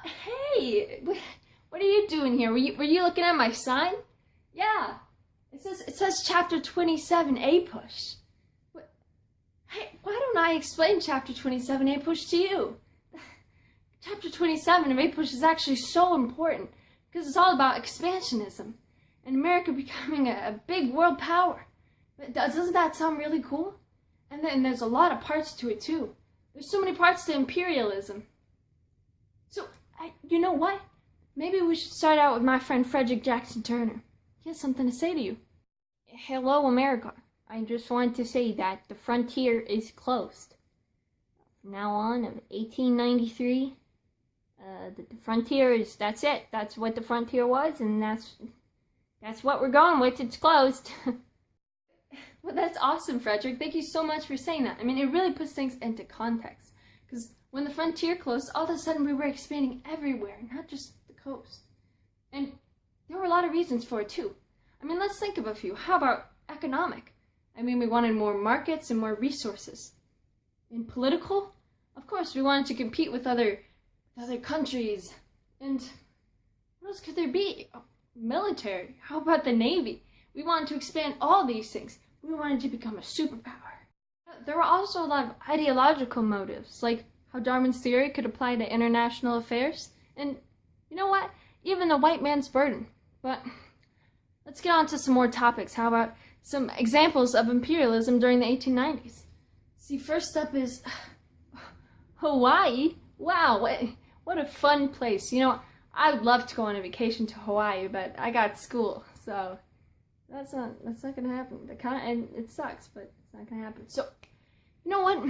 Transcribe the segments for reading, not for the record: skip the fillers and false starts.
Hey, what are you doing here? Were you looking at my sign? Yeah. It says chapter 27 A push. What? Hey, why don't I explain chapter 27 A push to you? Chapter 27 of A push is actually so important because it's all about expansionism and America becoming a big world power. Doesn't that sound really cool? And then there's a lot of parts to it too. There's so many parts to imperialism. So, you know what? Maybe we should start out with my friend Frederick Jackson Turner. He has something to say to you. Hello, America. I just want to say that the frontier is closed. From now on, of 1893, the frontier is, that's it. That's what the frontier was, and that's what we're going with. It's closed. Well, that's awesome, Frederick. Thank you so much for saying that. I mean, it really puts things into context. Because when the frontier closed, all of a sudden we were expanding everywhere, not just the coast. And there were a lot of reasons for it, too. I mean, let's think of a few. How about economic? I mean, we wanted more markets and more resources. And political? Of course, we wanted to compete with other countries. And what else could there be? Oh, military. How about the Navy? We wanted to expand all these things. We wanted to become a superpower. There were also a lot of ideological motives, like how Darwin's theory could apply to international affairs. And you know what? Even the white man's burden. But let's get on to some more topics. How about some examples of imperialism during the 1890s? See, first up is Hawaii. Wow, what a fun place. You know, I would love to go on a vacation to Hawaii, but I got school, so that's not gonna happen. And it sucks, but it's not gonna happen. So, you know what?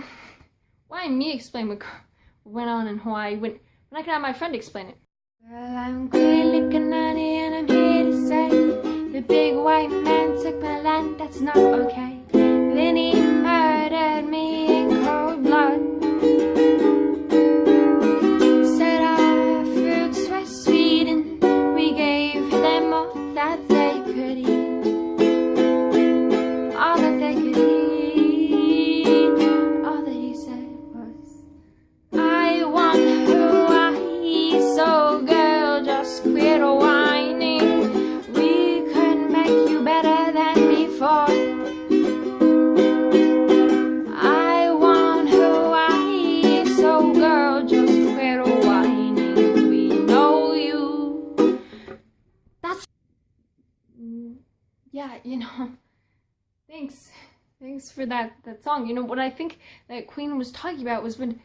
Why me explain what went on in Hawaii when I can have my friend explain it? Well, I'm clearly looking at it, and I'm here to say the big white man took my land. That's not okay. Then he murdered me in cold blood. Said our fruits were sweet, and we gave them all that they could eat. All that they could eat. All that he said was, I want Hawaii, so girl, just quit whining. We could make you better than before. I want Hawaii, so girl, just quit whining. We know you. That's... Yeah, you know... Thanks for that song. You know, what I think that Queen was talking about was when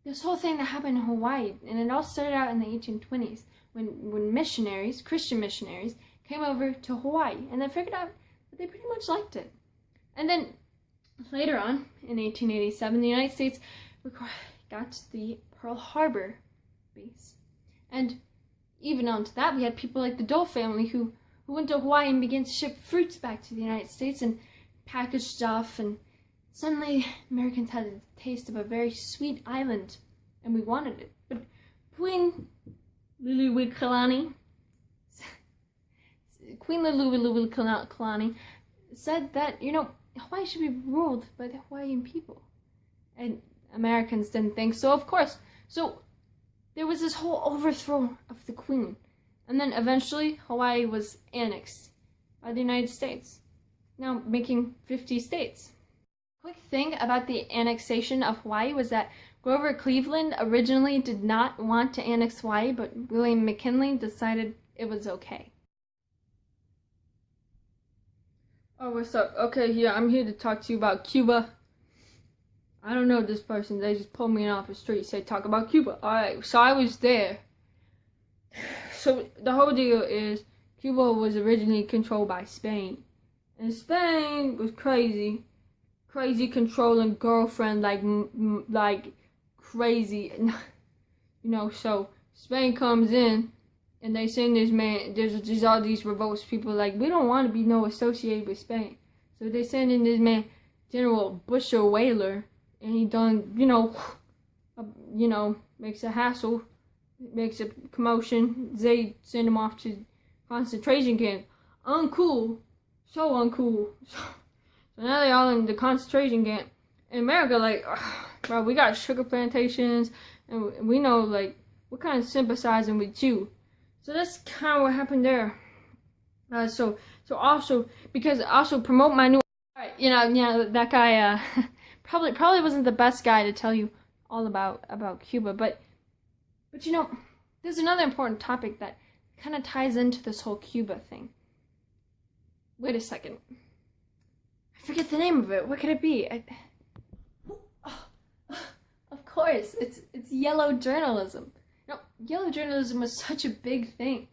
this whole thing that happened in Hawaii, and it all started out in the 1820s when missionaries, Christian missionaries, came over to Hawaii, and they figured out that they pretty much liked it. And then later on, in 1887, the United States got the Pearl Harbor base. And even on to that, we had people like the Dole family who went to Hawaii and began to ship fruits back to the United States and package stuff, and suddenly Americans had a taste of a very sweet island, and we wanted it. But Queen Luluwikilani said that, you know, Hawaii should be ruled by the Hawaiian people. And Americans didn't think so, of course. So there was this whole overthrow of the Queen. And then eventually Hawaii was annexed by the United States, now making 50 states. Quick thing about the annexation of Hawaii was that Grover Cleveland originally did not want to annex Hawaii, but William McKinley decided it was okay. Oh, what's up? Okay, yeah, I'm here to talk to you about Cuba. I don't know this person. They just pulled me off the street, said talk about Cuba. Alright, so I was there. So the whole deal is Cuba was originally controlled by Spain. And Spain was crazy controlling girlfriend, like crazy. You know, so Spain comes in and they send this man, there's all these revolts, people like, we don't want to be associated with Spain. So they send in this man, General Busher Whaler, and he done, makes a hassle, makes a commotion. They send him off to concentration camp. Uncool. So uncool. So now they all in the concentration camp. In America, like, bro, we got sugar plantations, and we know, like, we're kind of sympathizing with you. So that's kind of what happened there. So also, because I also promote my new, you know, that guy, probably wasn't the best guy to tell you all about Cuba, but you know, there's another important topic that kind of ties into this whole Cuba thing. Wait a second. I forget the name of it. What could it be? Of course, it's yellow journalism. You know, yellow journalism was such a big thing.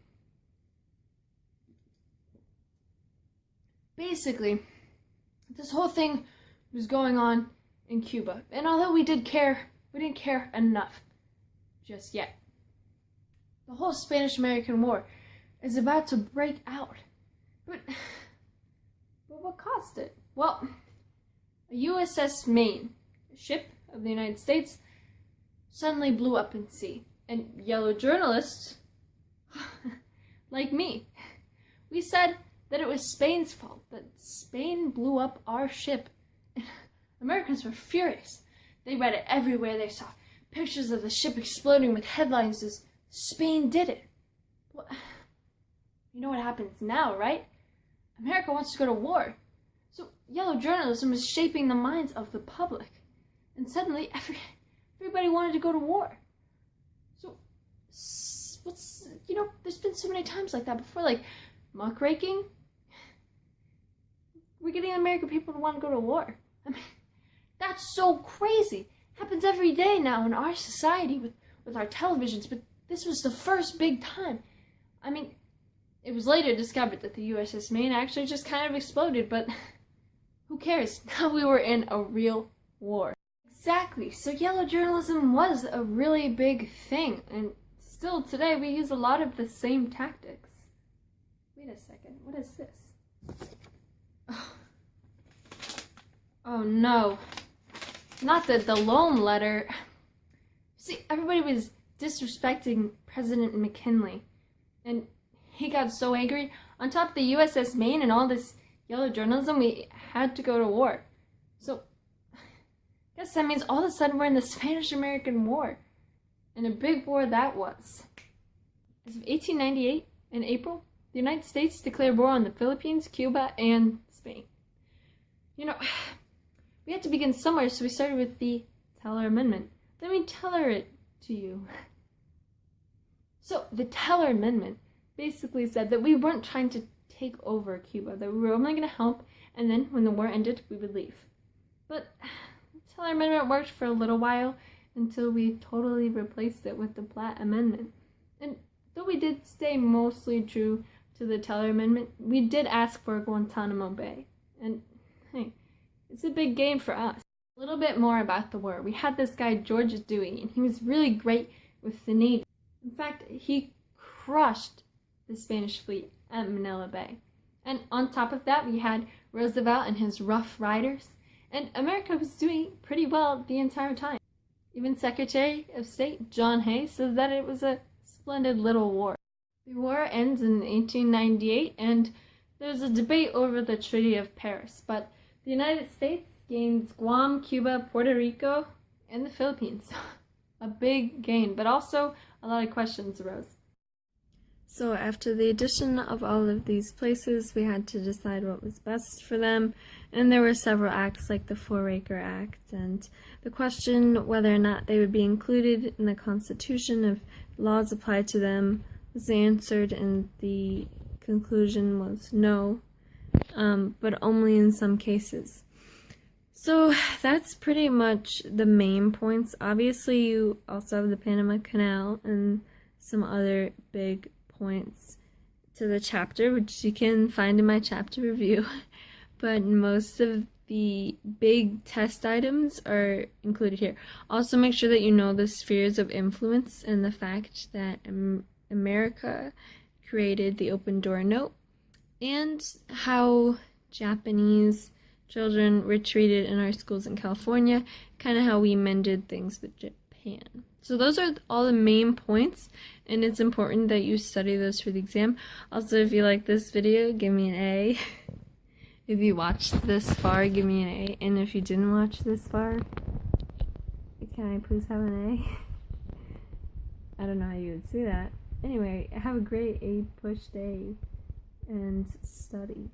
Basically, this whole thing was going on in Cuba, and although we didn't care enough just yet. The whole Spanish-American War is about to break out, but what caused it? Well, a USS Maine, a ship of the United States, suddenly blew up in sea, and yellow journalists, like me, we said that it was Spain's fault, that Spain blew up our ship. Americans were furious. They read it everywhere. They saw pictures of the ship exploding with headlines as Spain did it. Well, you know what happens now, right? America wants to go to war. So yellow journalism is shaping the minds of the public. And suddenly everybody wanted to go to war. So you know, there's been so many times like that before, like muckraking. We're getting American people to want to go to war. I mean, that's so crazy. Happens every day now in our society with our televisions, but this was the first big time. I mean, it was later discovered that the USS Maine actually just kind of exploded, but who cares? Now we were in a real war. Exactly. So yellow journalism was a really big thing, and still today we use a lot of the same tactics. Wait a second. What is this? Oh no. Not the loan letter. See, everybody was disrespecting President McKinley, and he got so angry. On top of the USS Maine and all this yellow journalism, we had to go to war. So, I guess that means all of a sudden we're in the Spanish-American War, and a big war that was. As of 1898, in April, the United States declared war on the Philippines, Cuba, and Spain. You know, we had to begin somewhere, so we started with the Teller Amendment. Let me tell it to you. So, the Teller Amendment basically said that we weren't trying to take over Cuba, that we were only going to help, and then when the war ended, we would leave. But the Teller Amendment worked for a little while until we totally replaced it with the Platt Amendment. And though we did stay mostly true to the Teller Amendment, we did ask for Guantanamo Bay. And hey, it's a big gain for us. A little bit more about the war. We had this guy, George Dewey, and he was really great with the Navy. In fact, he crushed the Spanish fleet at Manila Bay. And on top of that, we had Roosevelt and his Rough Riders. And America was doing pretty well the entire time. Even Secretary of State John Hay said that it was a splendid little war. The war ends in 1898, and there's a debate over the Treaty of Paris, but the United States gains Guam, Cuba, Puerto Rico, and the Philippines. A big gain, but also a lot of questions arose. So after the addition of all of these places, we had to decide what was best for them, and there were several acts like the Four-Acre Act, and the question whether or not they would be included in the Constitution if laws applied to them was answered, and the conclusion was no, but only in some cases. So that's pretty much the main points. Obviously, you also have the Panama Canal and some other big points to the chapter, which you can find in my chapter review. But most of the big test items are included here. Also, make sure that you know the spheres of influence and the fact that America created the Open Door Note, and how Japanese children were treated in our schools in California, kind of how we mended things with Japan. So those are all the main points, and it's important that you study those for the exam. Also, if you like this video, give me an A. If you watched this far, give me an A. And if you didn't watch this far, can I please have an A? I don't know how you would see that. Anyway, have a great 8-push day and study.